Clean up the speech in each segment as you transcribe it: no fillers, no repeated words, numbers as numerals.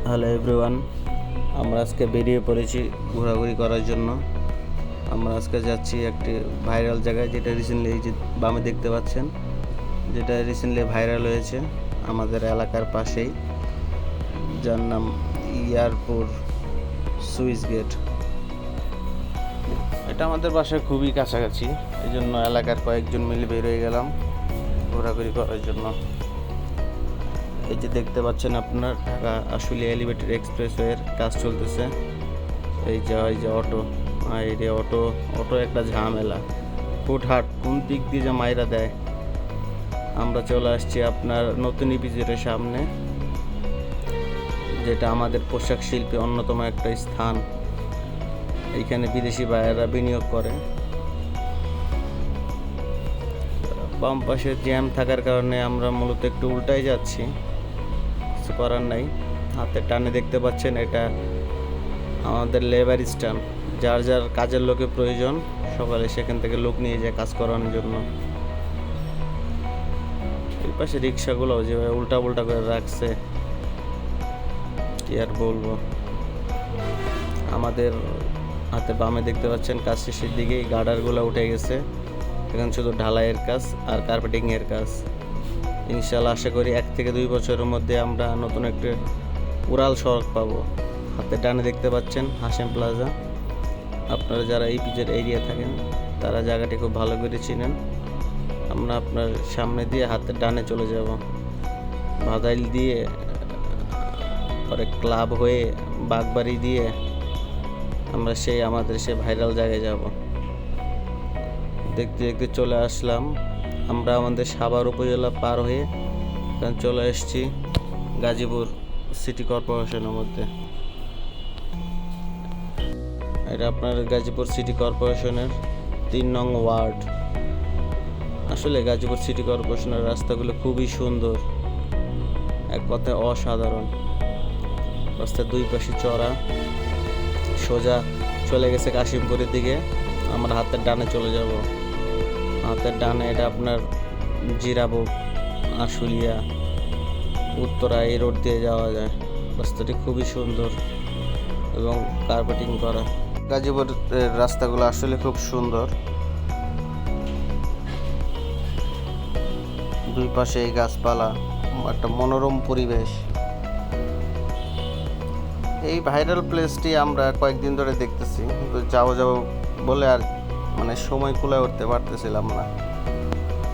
Hello everyone, আমরা আজকে বেরিয়ে পড়েছি ঘোরাঘুরি করার জন্য। আমরা আজকে যাচ্ছি একটি ভাইরাল জায়গায়, যেটা রিসেন্টলি এই যে বামে দেখতে পাচ্ছেন, যেটা রিসেন্টলি ভাইরাল হয়েছে আমাদের এলাকার পাশেই, যার নাম ইয়ারপুর সুইচ গেট। এটা আমাদের বাসায় খুবই কাছাকাছি, এই জন্য এলাকার কয়েকজন মিলে বের হয়ে গেলাম ঘোরাঘুরি করার জন্য। এই যে দেখতে পাচ্ছেন আপনার ঢাকা আশুলিয়া এলিভেটেড এক্সপ্রেসওয়ের কাজ চলতেছে। এই যে অটো, এই যে অটো একটা ঝামেলা, হুটহাট কোন দিক দিয়ে যে মাইরা দেয়। আমরা চলে আসছি আপনার নতুন ইপিজেডের সামনে, যেটা আমাদের পোশাক শিল্পে অন্যতম একটা স্থান। এইখানে বিদেশি ভাইয়েরা বিনিয়োগ করে। বাম পাশে জ্যাম থাকার কারণে আমরা মূলত একটু উল্টাই যাচ্ছি, কিছু করার নাই। হাতের টানে দেখতে পাচ্ছেন, এটা আমাদের লেবার স্ট্যান্ড। যার যার কাজের লোকের প্রয়োজন, সকালে সেখান থেকে লোক নিয়ে যায় কাজ করানোর জন্য। এই পাশে রিক্সাগুলো যেভাবে উল্টা পুল্টা করে রাখছে, কি আর বলবো। আমাদের হাতে বামে দেখতে পাচ্ছেন কাজ শেষের দিকেই গার্ডারগুলো উঠে গেছে। এখন শুধু ঢালাইয়ের কাজ আর কার্পেটিংয়ের কাজ। ইনশাল্লাহ আশা করি 1 থেকে 2 বছরের মধ্যে আমরা নতুন একটা উড়াল সড়ক পাবো। হাতে ডানে দেখতে পাচ্ছেন হাশেম প্লাজা। আপনারা যারা এই পিচের এরিয়া থাকেন তারা জায়গাটি খুব ভালো করে চিনেন। আমরা আপনার সামনে দিয়ে হাতের ডানে চলে যাব, ভাদাইল দিয়ে পরে ক্লাব হয়ে বাগবাড়ি দিয়ে আমরা আমাদের ভাইরাল জায়গায় যাব। দেখতে দেখতে চলে আসলাম আমরা আমাদের সাভার উপজেলা পার হয়ে, কারণ চলে এসেছি গাজীপুর সিটি কর্পোরেশনের মধ্যে। এটা আপনার গাজীপুর সিটি কর্পোরেশনের 3 নং ওয়ার্ড। আসলে গাজীপুর সিটি কর্পোরেশনের রাস্তাগুলো খুবই সুন্দর, এক কথায় অসাধারণ। রাস্তার 2 পাশে চড়া, সোজা চলে গেছে কাশিমপুরের দিকে। আমরা হাতের ডানে চলে যাব। হাতের ডানে এটা আপনার জিরাবো, আশুলিয়া, উত্তরা, এই রোড দিয়ে যাওয়া যায়। রাস্তাটি খুবই সুন্দর এবং কার্পেটিং করা। গাজীপুরের রাস্তাগুলো আসলে খুব সুন্দর। 2 পাশে এই গাছপালা, একটা মনোরম পরিবেশ। এই ভাইরাল প্লেসটি আমরা কয়েকদিন ধরে দেখতেছি, কিন্তু যাবো বলে আর সময় কুলায় উঠতে পারতেছিলাম না।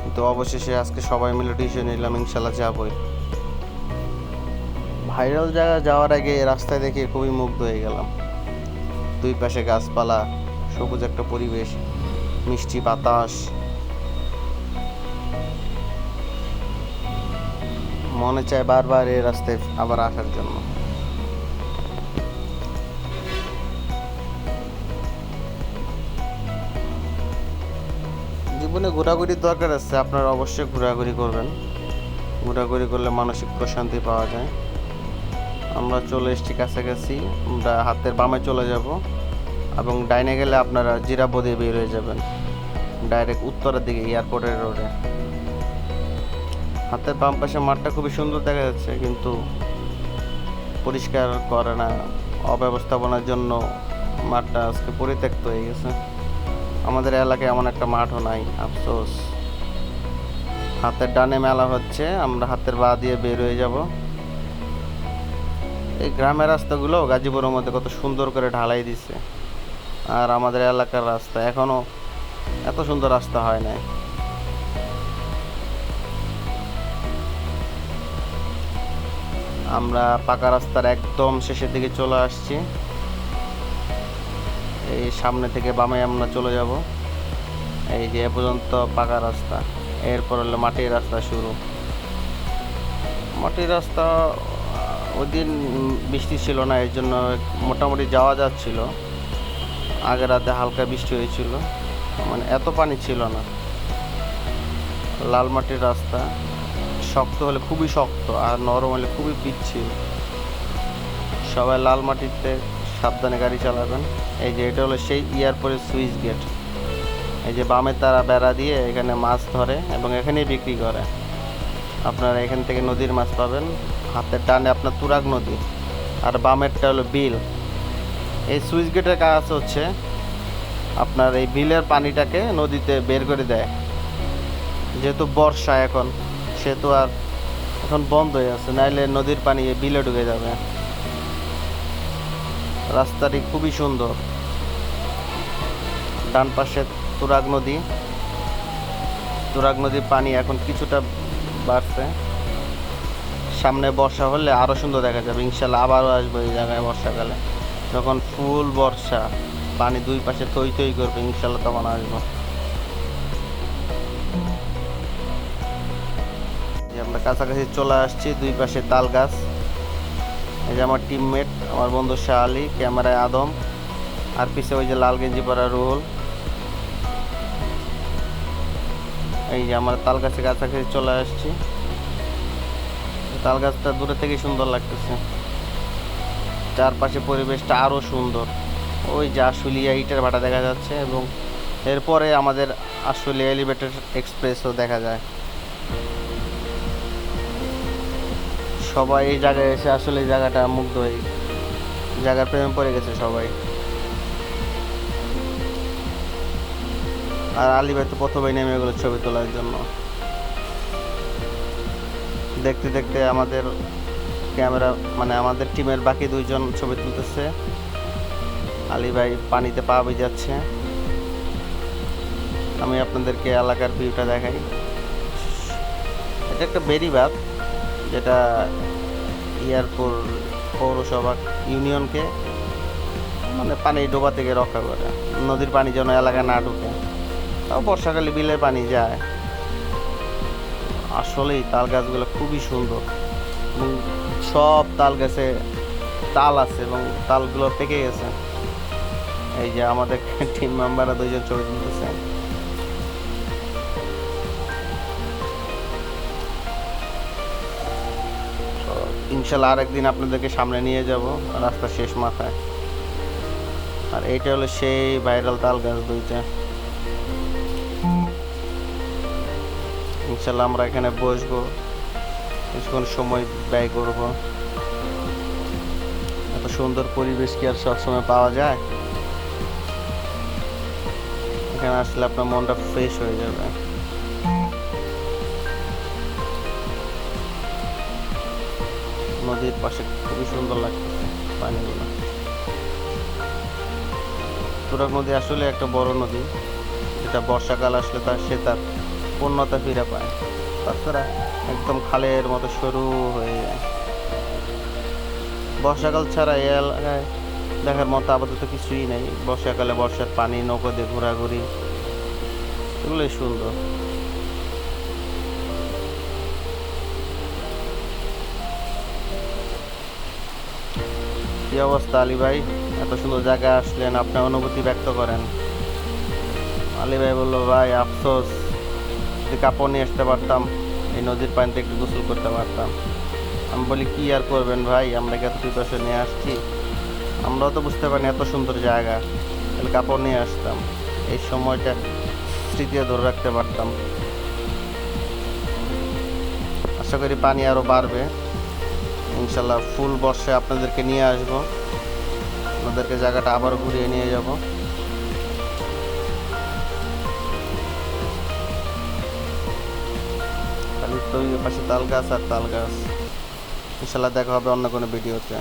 কিন্তু অবশেষে আজকে সবাই মিলে ডিসিশন নিলাম ইনশাল্লাহ যাবই। ভাইরাল জায়গা যাওয়ার আগে রাস্তায় দেখে খুবই মুগ্ধ হয়ে গেলাম। 2 পাশে গাছপালা, সবুজ একটা পরিবেশ, মিষ্টি বাতাস। মনে চায় বারবার এই রাস্তায় আবার আসার জন্য। জীবনে ঘোরাঘুরির দরকার আছে, আপনারা অবশ্যই ঘোরাঘুরি করবেন। ঘোরাঘুরি করলে মানসিক প্রশান্তি পাওয়া যায়। আমরা চলে এসেছি কাছাকাছি। আমরা হাতের বামে চলে যাব এবং ডাইনে গেলে আপনারা জিরাবো দিয়ে বের হয়ে যাবেন ডাইরেক্ট উত্তরের দিকে, এয়ারপোর্টের রোডে। হাতের বাম পাশে মাঠটা খুবই সুন্দর দেখা যাচ্ছে, কিন্তু পরিষ্কার করে না। অব্যবস্থাপনার জন্য মাঠটা আজকে পরিত্যক্ত হয়ে গেছে। আমাদের এলাকায় এমন একটা মাঠও নাই, আফসোস। হাতের ডানে মেলা হচ্ছে, আমরা হাতের বাঁ দিয়ে বের হয়ে যাব। এই গ্রামের রাস্তাগুলো গাজীপুরের মধ্যে কত সুন্দর করে ঢালাই দিচ্ছে, আর আমাদের এলাকার রাস্তা এখনো এত সুন্দর রাস্তা হয় নাই। আমরা পাকা রাস্তার একদম শেষের দিকে চলে আসছি। এই সামনে থেকে বামে আমরা চলে যাব। এই যে এ পর্যন্ত পাকা রাস্তা, এরপর হলো মাটির রাস্তা শুরু। মাটির রাস্তা ওই দিন বৃষ্টি ছিল না, এর জন্য মোটামুটি যাওয়া যাচ্ছিল। আগের রাতে হালকা বৃষ্টি হয়েছিল, এত পানি ছিল না। লাল মাটির রাস্তা, শক্ত হলে খুবই শক্ত আর নরম হলে খুবই পিচ্ছিল। সবাই লাল মাটিতে সাবধানে গাড়ি চালাবেন। এই যে এটা হলো সেই এয়ারপোর্টের সুইচ গেট। এই যে বামে তারা বেড়া দিয়ে এখানে মাছ ধরে এবং এখানেই বিক্রি করে। আপনারা এখান থেকে নদীর মাছ পাবেন। হাতের ডানে আপনার তুরাগ নদী, আর বামেরটা হলো বিল। এই সুইচ গেটের কাজ হচ্ছে আপনার এই বিলের পানিটাকে নদীতে বের করে দেয়। যেহেতু বর্ষা এখন, সেহেতু আর এখন বন্ধ হয়ে আছে, নাইলে নদীর পানি বিলে ঢুকে যাবে। রাস্তাটি খুবই সুন্দর। ডান পাশে তুরাগ নদী। তুরাগ নদীর পানি এখন কিছুটা বাড়ছে। সামনে বর্ষা হলে আরও সুন্দর দেখা যাবে ইনশাল্লাহ। আবারও আসবো এই জায়গায় বর্ষাকালে, যখন ফুল বর্ষা, পানি দুই পাশে থই থই করবে, ইনশাল্লাহ তখন আসবো। আমরা কাছাকাছি চলে আসছি। দুই পাশে তাল গাছ। এই যে আমার টিমমেট, আমার বন্ধু শাহ আলী, ক্যামেরায় আদম, আর পিছে ওই যে লাল গেঞ্জি পরা রুহুল। এই যে আমরা তাল গাছের কাছাকাছি চলে আসছি। তাল গাছটা দূরে থেকে সুন্দর লাগতেছে, চারপাশে পরিবেশটা আরও সুন্দর। ওই যে আশুলিয়া ইটের ভাটা দেখা যাচ্ছে, এবং এরপরে আমাদের আশুলিয়া এলিভেটেড এক্সপ্রেসও দেখা যায়। সবাই এই জায়গায় এসে আসলে এই জায়গাটা মুগ্ধ হয়ে, জায়গার প্রেমে পড়ে গেছে সবাই। আর আলী ভাই তো প্রথমেই নেমে গেলো ছবি তোলার জন্য। দেখতে দেখতে আমাদের ক্যামেরা মানে আমাদের টিমের বাকি দুইজন ছবি তুলতেছে। আলী ভাই পানিতে পা ভিজাচ্ছে। আমি আপনাদেরকে এলাকার ভিউটা দেখাই। এটা একটা বেড়িবাঁধ, যেটা ইয়ারপুর পৌরসভা ইউনিয়নকে মানে পানি ডোবা থেকে রক্ষা করে, নদীর পানি যেন এলাকায় না ঢুকে। তাও বর্ষাকালে বিলের পানি যায়। আসলেই তাল গাছগুলো খুবই সুন্দর, এবং সব তাল গাছে তাল আছে এবং তালগুলো পেকে গেছে। এই যে আমাদের টিম মেম্বাররা দুইজন ছবি তুলতেছে। ইনশাল্লাহ আরেকদিন আপনাদেরকে সামনে নিয়ে যাব রাস্তার শেষ মাথায়। আর এইটা হলো সেই ভাইরাল তাল গাছ দুইটা। ইনশাল্লাহ আমরা এখানে বসবো, কিছুক্ষণ সময় ব্যয় করব। এত সুন্দর পরিবেশ কি আর সবসময় পাওয়া যায়? এখানে আসলে আপনার মনটা ফ্রেশ হয়ে যাবে। নদীর পাশে খুবই সুন্দর লাগতেছে পানিগুলো। তুরাগ নদী আসলে একটা বড় নদী, যেটা বর্ষাকাল আসলে তার পূর্ণতা ফিরে পায়। তাছাড়া একদম খালের মতো সরু হয়ে যায়। বর্ষাকাল ছাড়া এই এলাকায় দেখার মতো আপাতত কিছুই নেই। বর্ষাকালে বর্ষার পানি, নৌকো দিয়ে ঘোরাঘুরি, এগুলোই সুন্দর। কি অবস্থা আলী ভাই? এত সুন্দর জায়গায় আসলেন, আপনার অনুভূতি ব্যক্ত করেন। আলী ভাই বললো, ভাই আফসোস, যদি কাপড় নিয়ে আসতে পারতাম, এই নদীর পানিতে একটু গোসল করতে পারতাম। আমি বলি, কি আর করবেন ভাই, আমরা কি এত প্রিপারেশন নিয়ে আসছি? আমরাও তো বুঝতে পারিনি এত সুন্দর জায়গা, তাহলে কাপড় নিয়ে আসতাম, এই সময়টা স্মৃতিতে ধরে রাখতে পারতাম। আশা করি পানি আরও বাড়বে ইনশাল্লাহ। ফুল বর্ষায় আপনাদেরকে নিয়ে আসবো, আপনাদেরকে জায়গাটা আবারও ঘুরিয়ে নিয়ে যাব। খালি তো পাশে তাল গাছ আর তাল গাছ। ইনশাল্লাহ দেখা হবে অন্য কোনো ভিডিওতে।